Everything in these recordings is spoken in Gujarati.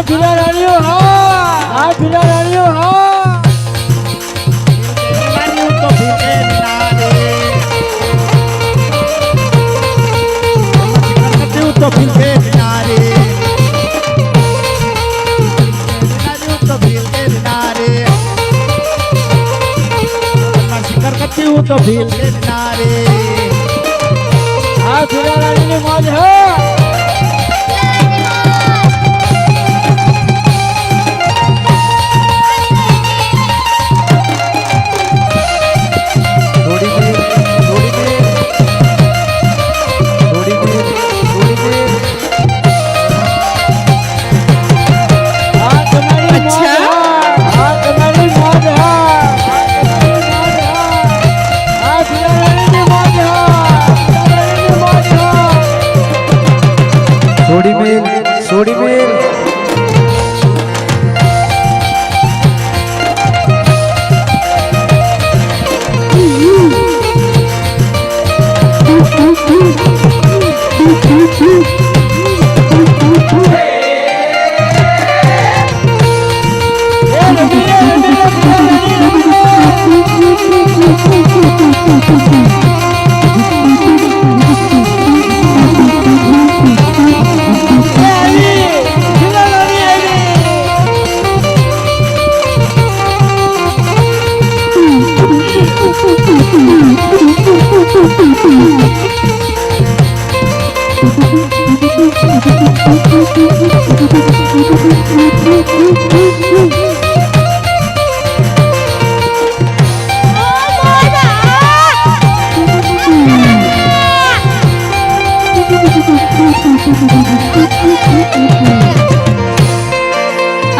ભીલા રાણીઓ હા ભીલા રાણીઓ હા તો ભીલે નારે તો ભીલે નારે તો ભીલે નારે શિખર કચ્યું તો ભીલે નારે હા ભીલા રાણીની મોજ હા सोडी मेल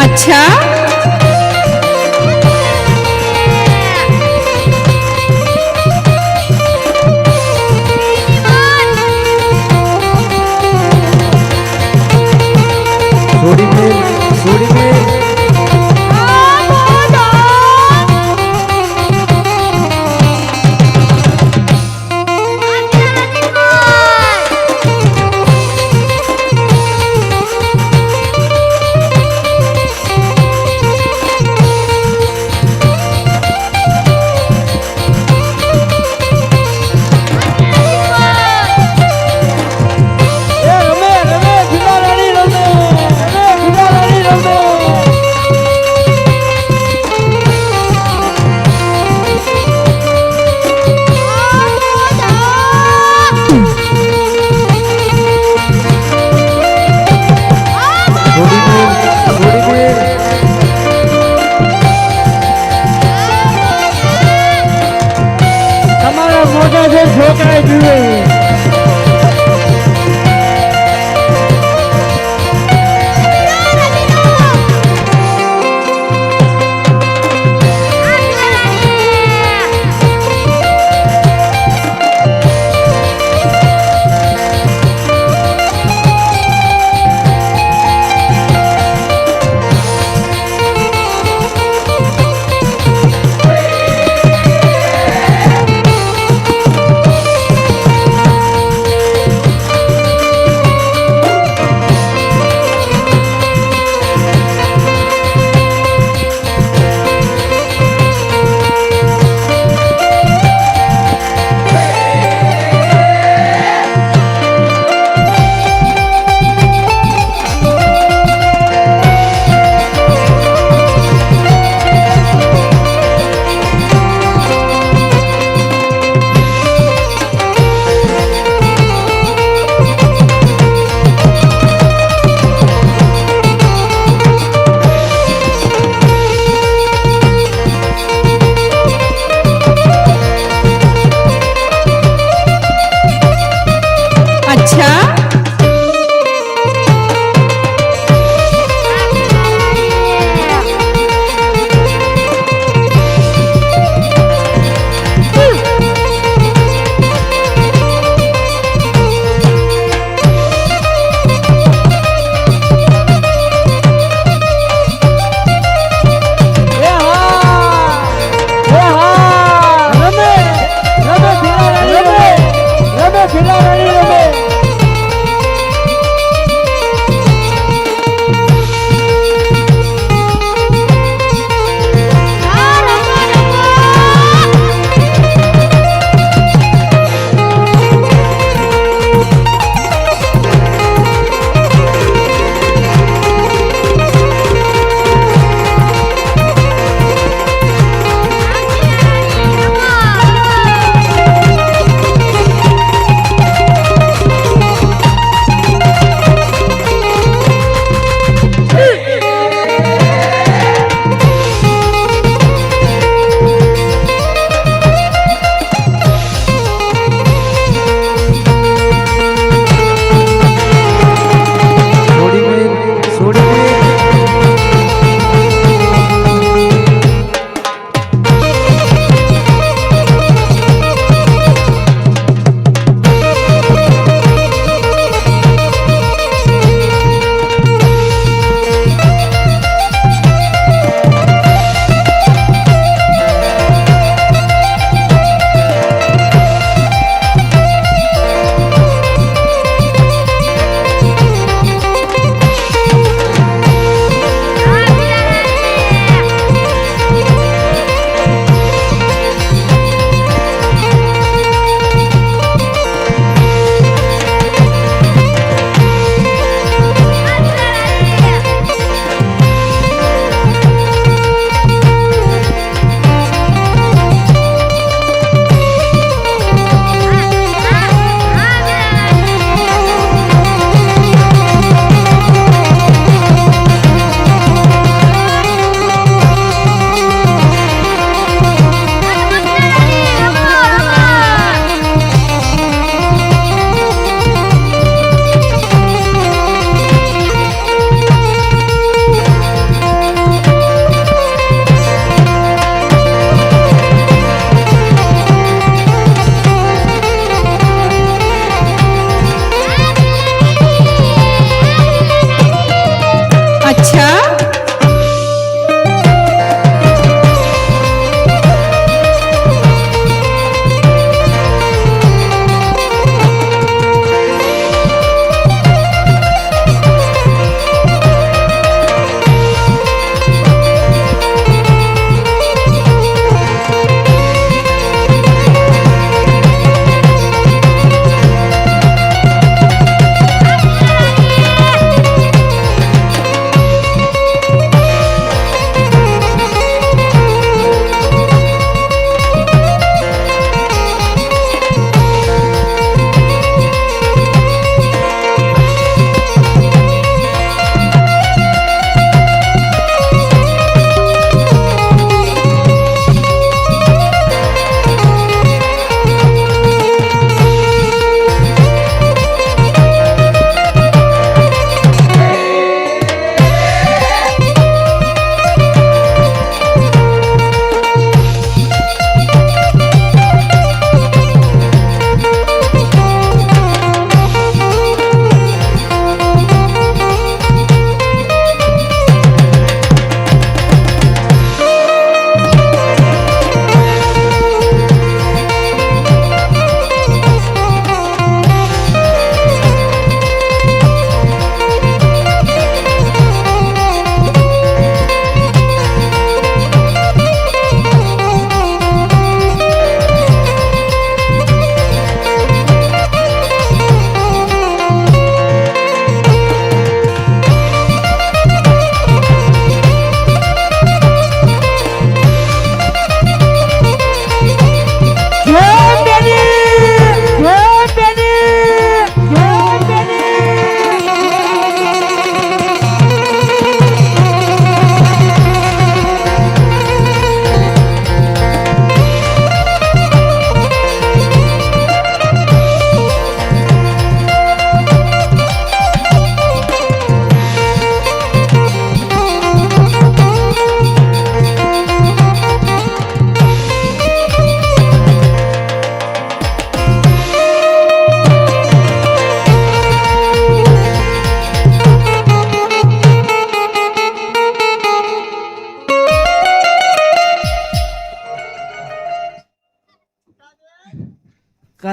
अच्छा सोडी मेल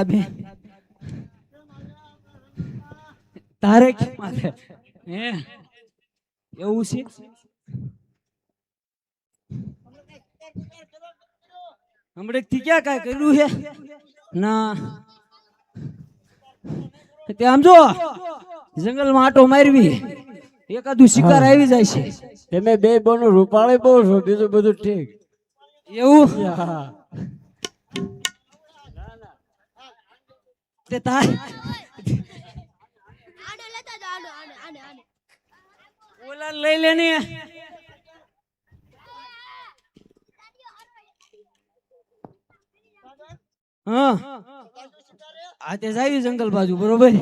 ભાભી તારે કેમ મારે હે એવું છે હમણાં થી ક્યાં કાંઈ કર્યું છે ના તે આમ જો જંગલમાં આટો મારવી એકાદું શિકાર આવી જાય છે તમે બે બોનો રૂપાળે બહુ છો બીજું બધું ઠીક એવું હા તે તાર ઓલા લઈ લે ને હા આ તે જાવી જંગલ બાજુ બરોબર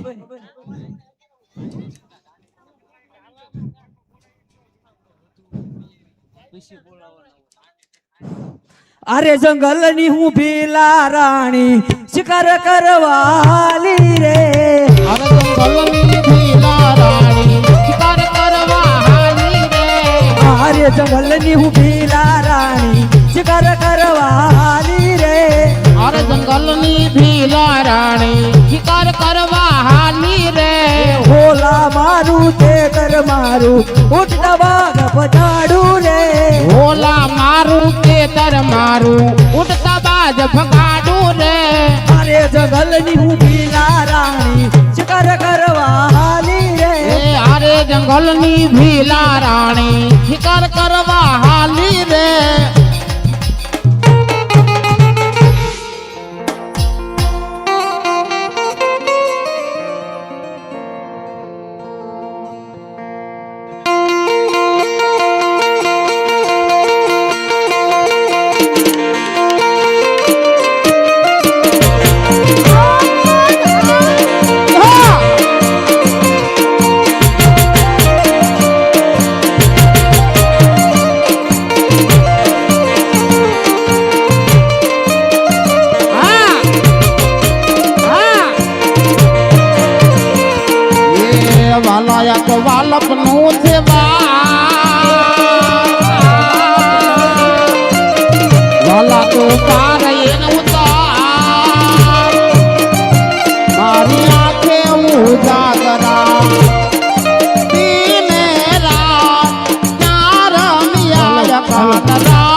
અરે જંગલ ની હું ભીલા રાણી શિકાર કરવાલી રે અરે જંગલની ભીલા રાણી શિકાર કરવા હાલી રે અરે જંગલ ની હું ભીલા રાણી શિકાર કરવાલી રે અરે જંગલની ભીલા રાણી શિકાર કરવા હાલી રે હોલા મારું તે કર મારું ઉઠતા વાઘ પછાડું રે ઓલા મારું ખેતર મારું ઉડતા બાજ ભગાડું રે અરે જંગલ ની હું ભીલા રાણી શિકાર કરવાલી રે એ અરે જંગલની ભીલા રાણી શિકાર કરવા હાલી રે વાલાયા તો વાલપ નું છે વાલા તો પાર એને ઉતાર મારી આંખે ઉજાગરા દિને રાત ચાર મિયા કાતરા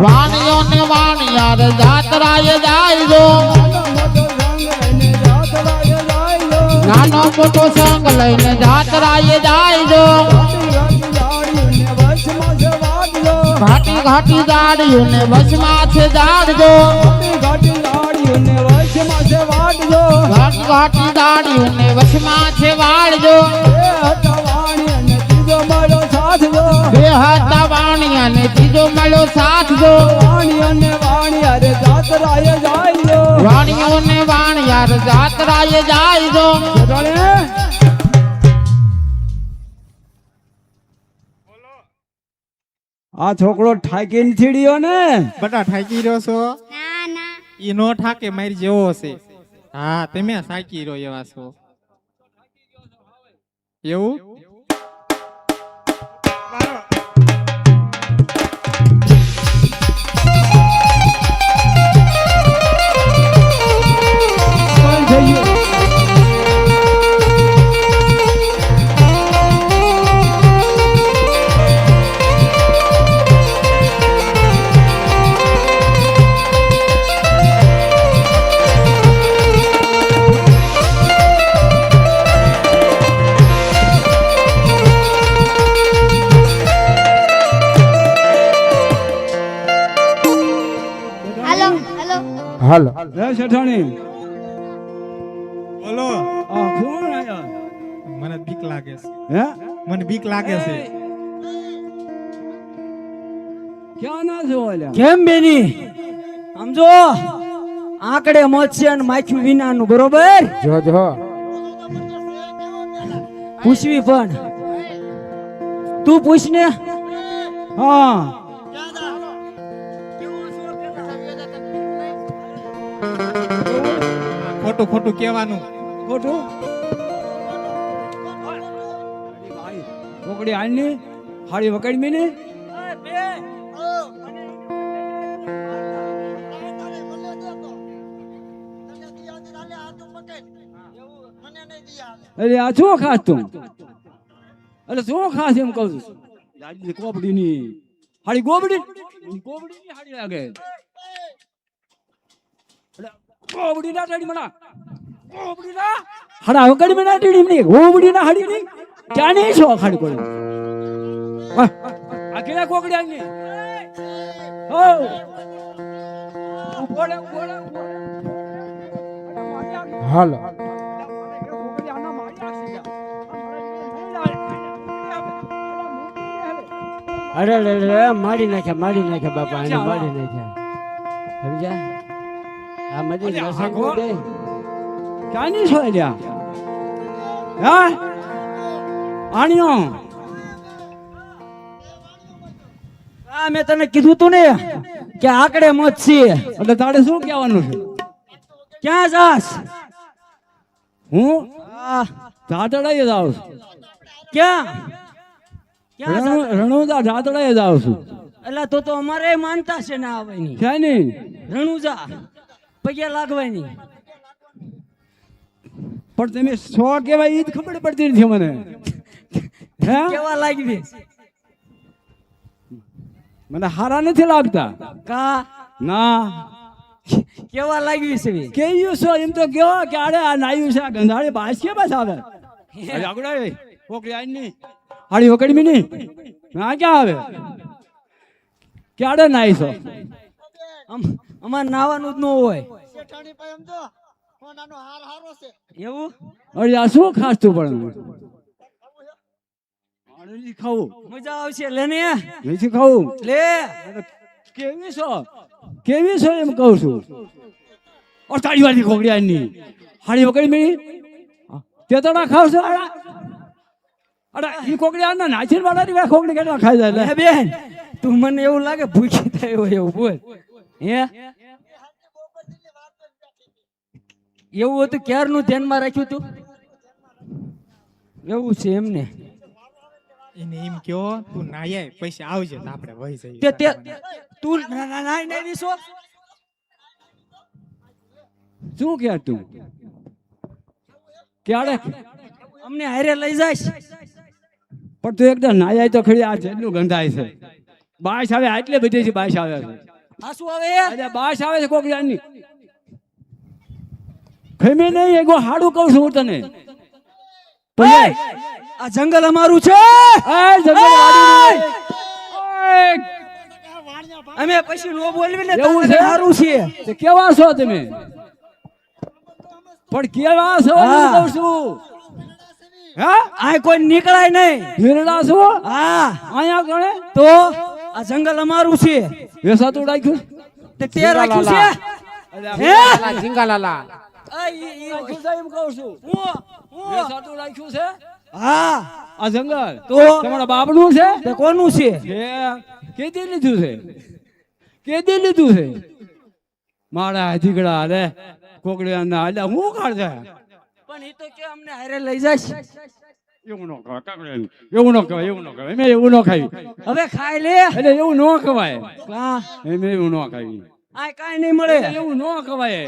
વાણિયોને વાણિયાર જાતરાએ જાયજો નાનો મોટો સંગ લઈને જાતરાએ જાયજો ઘાટી ઘાટી દાડીઓને વશમાં છે જાડજો ઘાટી ઘાટી દાડીઓને વશમાં છે વાળજો બે હતા વાણી અને ત્રીજો મળ્યો સાથજો વાણીઓને વાણિયાર જાતરાએ જાયજો આ છોકરો ઠાકી નથી રહ્યો ને બટા ઠાકી રહ્યો છો ના ના ઈ નો ઠાકે મારી જેવો હશે હા તમે સાકી રહ્યો એવા છો એવું હાલો હે શેઠાણી બોલો આ કોણ આયા મને બીક લાગે છે હે મને બીક લાગે છે ક્યાં ના છો ઓલ્યા કેમ બેની સમજો આંકડે મત્સ્ય અને માખ્યું વિનાનું બરોબર જો જો પૂછવી પણ તું પૂછ ને હા ખોટું ખોટું કહેવાનું ખોટું કોકડી આની હાડી વકડમી ને અરે આ શું ખાસ તું અરે શું ખાસ એમ કહું છું રાજની કોબડી ની હાડી ગોબડી ગોબડી ની હાડી લાગે ગોબડી ના હાડી મના ગોબડી ના હાડા વકડી મના ટીડી ની ગોબડી ના હાડી ની જાને છો ખાડી કોડી આ કેલા કોકડી આની ઓ બોલે બોલે હાલો અરે મારી નાખ્યા બાપા આને મારી નાખ્યા સમજ્યા આ મજી લસણ દે જાની છો લ્યા હા આણ્યો આ મેં તને કીધું તું ને કે આકડે મત છે એટલે તારે શું કહેવાનું છે ક્યાં જાસ હું ધાતડાએ જાઉં છું ક્યાં ક્યાં જાસ? રણુદા ધાતડાએ જાઉં છું એટલે તો અમારે માનતા છે ના આવવાની છે ને રણુજા પગે લાગવાની પણ તમે સો કેવાય ઈ જ ખબર પડતી નથી મને હે કેવા લાગવી મને હારા નથી લાગતા કા ના કેવા લાગવી છે કેયું છો એમ તો કેવો કે આડે આ નાયું છે આ ગંધાળી બાસ કે બસ આવે અરે આગળ કોકડી આઈ ની હાડી વકડમી ની ના ક્યાં આવે ક્યારે નાઈ છો અમાર નાવાનું જ ન હોય એવું અરે આ શું ખાસ તું પણ નથી ખાવું મજા આવશે લે ને નથી ખાવું લે કેવી છો એમ કહું છું તારી વાળી કોકડી આઈ ની હાડી વકડમી ની તે તો ના ખાવ છો અરે ઈ કોકડી આ ના નાચીન વાળાની વા કોકડી કેટલા ખાઈ જાય હે બેન તું મને એવું લાગે ભૂખી થાય હોય એવું બોલ હે એવું હતું ક્યારનું ધ્યાનમાં રાખ્યું તું એવું છે એમને એને એમ કયો તું નાય પૈસા આવજે તો આપણે વહી જઈએ તે તું નાઈ નહીં છો શું કે તું ક્યારે અમને હારે લઈ જાય પણ તું એકદમ નાય તો ખરી આ જેટલું ગંધાય છે બાસ આવે આટલે બધી છે બાસ આવે છે આ શું આવે અરે બાસ આવે છે કોકડી આની ખમે નહીં એગો હાડું કહું છું હું તને આ જંગલ અમારું છે અમે પછી નો બોલવી ને એવું છે? સારું છે તે કેવા છો તમે પણ કેવા છો એમ કહું છું હા આ કોઈ નીકળાય નહીં હિરડા છો હા અહીંયા ગણે તો આ જંગલ અમારું છે વેસાતું રાખ્યું તે રાખ્યું છે હે ઝીંગાલાલા રાખ્યું છે એમ કહું છું વેસાતું રાખ્યું છે હા આ જંગલ તો તમારા બાપનું છે તે કોનું છે કેદી લીધું છે કેદી લીધું છે મારા દીકડા રે કોકડિયા ના એટલે હું કાઢ પણ એ તો કે અમને હારે લઈ જાય એવું ન કહેવાય કાકડિયા એવું ન કહેવાય એવું ન કહેવાય મેં એવું ન ખાવી હવે ખાઈ લે એટલે એવું ન ખવાય કા મેં એવું ન ખાવી આ કાઈ નહીં મળે એવું ન ખવાય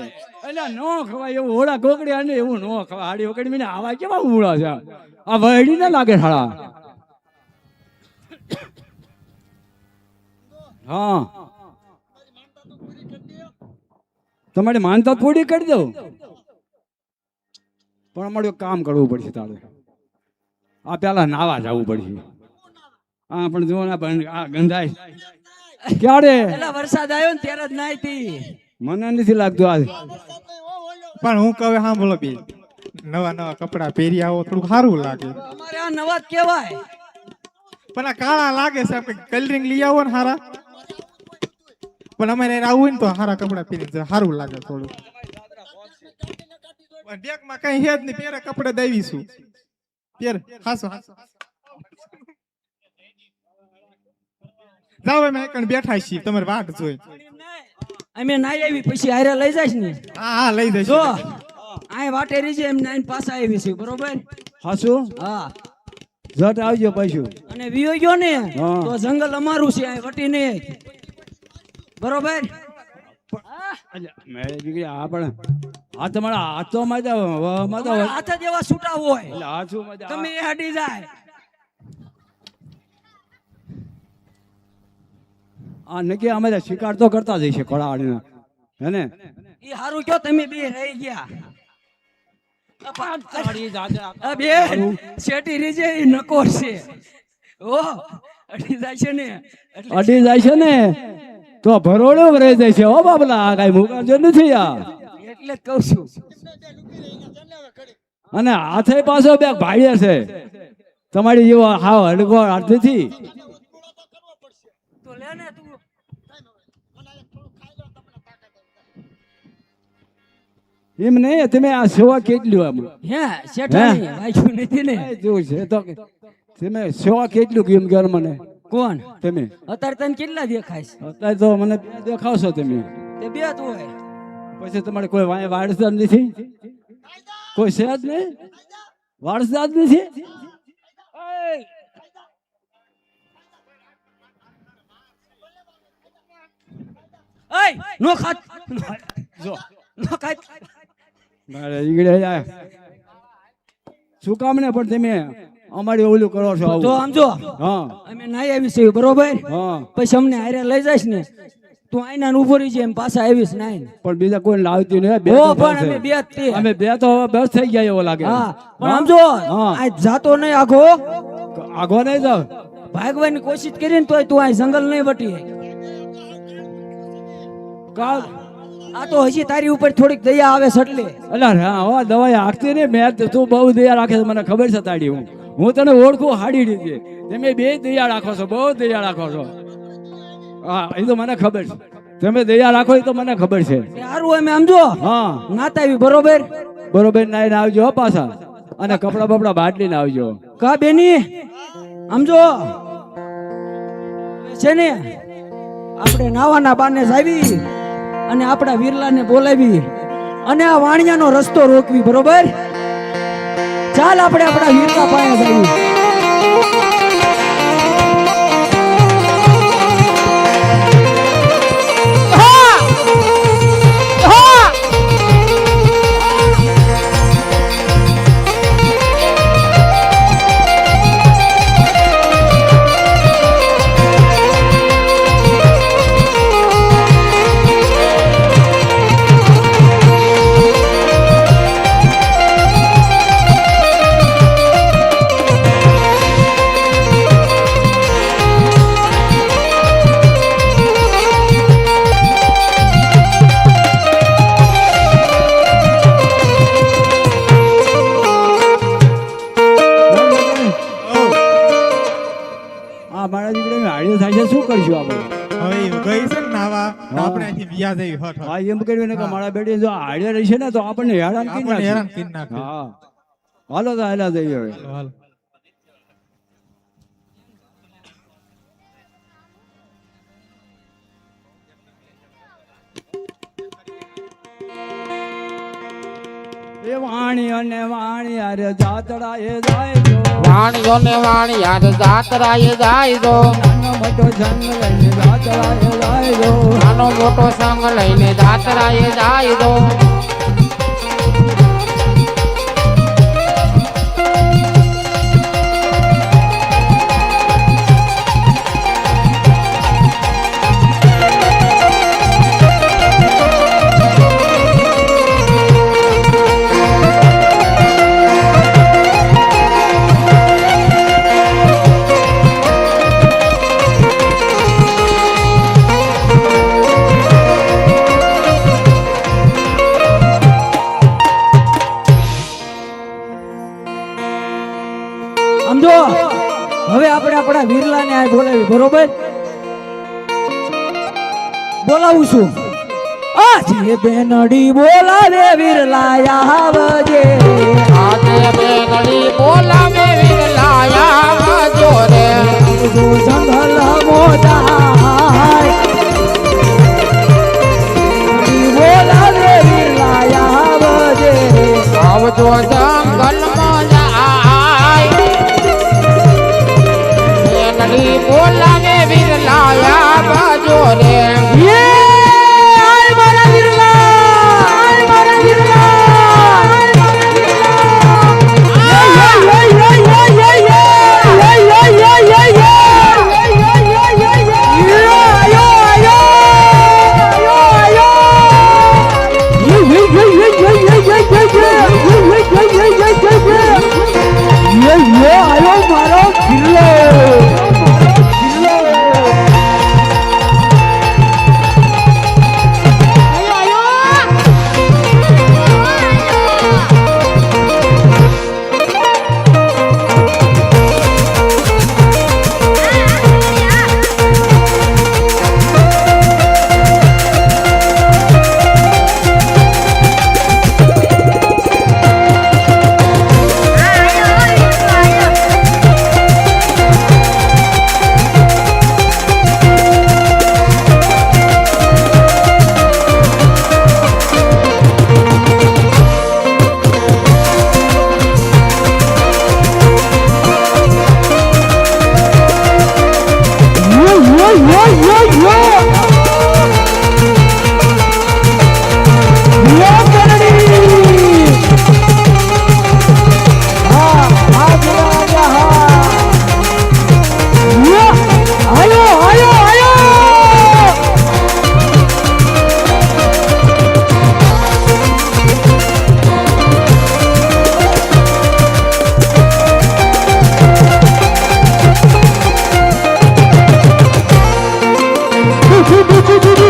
એટલે ન ખવાય એવું હોડા કોકડિયા ને એવું ન ખવાય હાડી વકડી મને આવા કેવા ઉડા છે આ વહેડી ના લાગે શાળા હા તમારી માનતા પૂરી કરી દઉં પણ અમારું કામ કરવું પડશે તારે આ પેલા નાવા જવું પડશે હા પણ જો ને આ ગંધાય ક્યારે પેલા વરસાદ આવ્યો ને ત્યારે જ નાઈ હતી મને નથી લાગતું આજ પણ હું કહે સાંભળો બે નવા નવા કપડા પહેરી આવો થોડું સારું લાગે અમારે આ નવા જ કહેવાય પણ આ કાળા લાગે છે આપણે કલરિંગ લઈ આવો ને હારા પણ અમારે આવું હોય ને તો હારા કપડા પહેરી સારું લાગે થોડું બેગમાં કઈ હેજ નહીં પહેરે કપડા દાવીશું પહેર હાસો હાસો જાવ અમે એકણ બેઠા છીએ તમારી વાટ જોઈ અમે નાઈ આવી પછી હારે લઈ જાય ને હા હા લઈ જો જઈશું આ વાટે રહી છે એમ નાઈન પાછા આવી છે બરોબર હાસુ હા જટ આવજો પાછું. અને વિયો ગયો ને હા. તો જંગલ અમારું છે આ વટીને બરોબર અલ્યા, મેં દીકરી આ પણ આ તમારા હાથો મજા અમારા હાથ જ એવા છૂટા હોય હાથું મજા તમે એ હટી જાય આ નક્કી અમે તો શિકાર તો કરતા જ છે કોળાવાડીના હે ને એ હારું કયો તમે બે રહી ગયા આ બે શેટી રીજે ઈ નકોર છે ઓ અડી જાય છે ને એટલે અડી જાય છે ને તો ભરોડો રહી જાય છે. ઓ બાબલા આ કઈ મુકાજો નથી આ. એટલે જ કહું છું અને હાથે પાછો બે ભાડ્યા છે તમારી જેવો હાવ હડકો હાથથી. તો લે ને તું એમ નહીં તમે આ સેવા કેટલી આમ હે શેઠાણી વાંચ્યું નથી ને જોયું છે તો કે તમે સેવા કેટલું કેમ કર મને કોણ તમે અત્યારે તને કેટલા દેખાય છે અત્યારે તો મને બે દેખાવશો તમે તે બે તું હોય પછી તમારે કોઈ વારસદાર નથી કોઈ છે જ નહીં વારસદાર નથી. એય નો ખાત જો નો ખાત મારે ઈગડે જાય શું કામ ને પણ તમે અમારી ઓલું કરો છો તો આવું. સમજો હા અમે નાઈ આવી છે બરોબર હા પછી અમને હારે લઈ જઈશ ને તું આઈના ઉભો રહી જાય એમ પાછા આવીશ નાઈ પણ બીજા કોઈ લાવતી નહીં. બે ઓ તો પણ બસ અમે છે. બે જ તે અમે બે તો હવે બસ થઈ ગયા એવો લાગે. હા પણ સમજો હા. આ જાતો નહીં આખો આગો નહીં જાવ ભાગવાની કોશિશ કરીને તોય તું આ જંગલ નહીં વટી કાલ આ તો હજી તારી ઉપર થોડીક દયા આવે છે એટલે અલા હા હો દવાઈ હાકતી ને મેં તો તું બહુ દયા રાખે છે મને ખબર છે તાડી. હું તને ઓળખું હાડી રીતે તમે બે દયા રાખો છો બહુ દયા રાખો છો. હા એ તો મને ખબર છે તમે દયા રાખો એ તો મને ખબર છે. એ હારું અમે સમજો હા નાતા આવી બરોબર બરોબર નાઈને આવજો હો પાછા અને કપડા બપડા બાટલીને આવજો. કા બેની સમજો છે ને આપણે નાવાના બાને જાવી અને આપણા વીરલાને બોલાવી અને આ વાણિયાનો રસ્તો રોકવી બરોબર ચાલ આપણે આપણા વીરલા પાસે જાવી મારા દીકરી હાડીઓ થાય છે શું કરશું આપણે? હવે ઈ ગઈ છે ને નાવા તો આપણે અહીંથી વ્યા જઈ હટ હા એમ કર્યું ને કે મારા બેટી જો હાડીઓ રહી છે ને તો આપણને હેરાન કરી આપણને હેરાન નાખશે. કરી નાખે. હા હાલો તો હાલા જઈએ હવે. હાલ. એ વાણી અને વાણી અરે જાતડા એ જાય જો વાણિયો ને વાણિયાર જાતરાએ જાય દો નાનો મોટો જંગ લઈને જાતડા એ જાય જો નાનો મોટો સંગ લઈને જાતરાએ જાય દો સમજો હવે આપણે આપણા વીરલાને આ બોલાવી બરોબર બોલાવું છું આજે બેનડી બોલાવે વીરલા આવજે આજે બેગડી બોલાવે વિરલાયા જોરે જો જંગલ મોજાય બોલાવે વીરલા આવજે આવજો જંગલમાં જાય બીજું